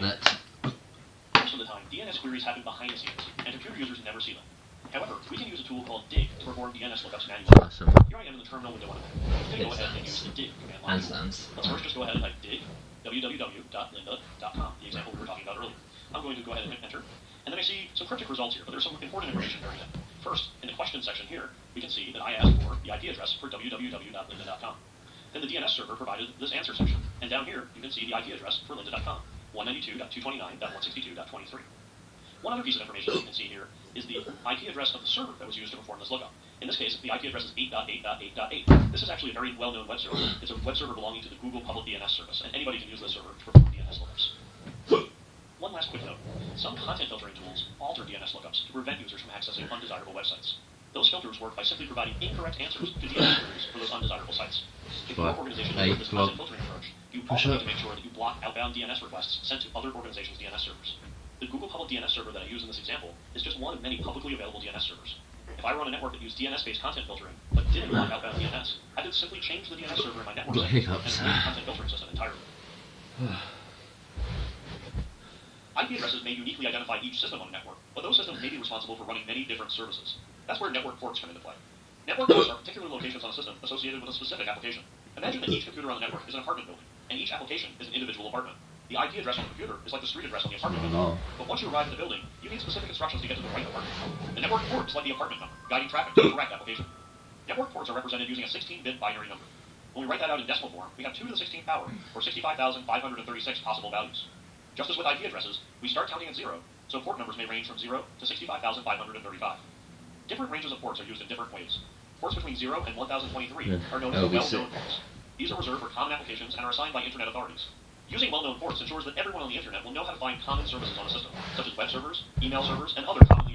Most of the time, DNS queries happen behind the scenes, and computer users never see them. However, we can use a tool called dig to perform DNS lookups manually. Awesome. Here I am in the terminal window on it. I'm going to go ahead and use the dig command line. Handstands. Let's first just go ahead and type dig www.lynda.com, the example we were talking about earlier. I'm going to go ahead and hit enter, and then I see some cryptic results here, but there's some important information buried in. First, in the question section here, we can see that I asked for the IP address for www.lynda.com. Then the DNS server provided this answer section, and down here you can see the IP address for lynda.com, 192.229.162.23. One other piece of information you can see here is the IP address of the server that was used to perform this lookup. In this case, the IP address is 8.8.8.8. This is actually a very well-known web server. It's a web server belonging to the Google Public DNS service, and anybody can use this server to perform DNS lookups. One last quick note. Some content filtering tools alter DNS lookups to prevent users from accessing undesirable websites. Those filters work by simply providing incorrect answers to DNS queries for those undesirable sites. If your organization uses this content filtering approach, you also need to make sure that you block outbound DNS requests sent to other organizations' DNS servers. The Google Public DNS server that I use in this example is just one of many publicly available DNS servers. If I run a network that used DNS-based content filtering, but didn't block outbound DNS, I could simply change the DNS server in my network settings and remove the content filtering system entirely. IP addresses may uniquely identify each system on a network, but those systems may be responsible for running many different services. That's where network ports come into play. Network ports are particular locations on a system associated with a specific application. Imagine that each computer on the network is an apartment building, and each application is an individual apartment. The IP address on the computer is like the street address on the apartment building. But once you arrive at the building, you need specific instructions to get to the right apartment. The network port is like the apartment number, guiding traffic to the correct application. Network ports are represented using a 16-bit binary number. When we write that out in decimal form, we have 2 to the 16th power, or 65,536 possible values. Just as with IP addresses, we start counting at 0, so port numbers may range from 0 to 65,535. Different ranges of ports are used in different ways. Ports between 0 and 1023 are known as well-known ports. These are reserved for common applications and are assigned by Internet authorities. Using well-known ports ensures that everyone on the Internet will know how to find common services on a system, such as web servers, email servers, and other commonly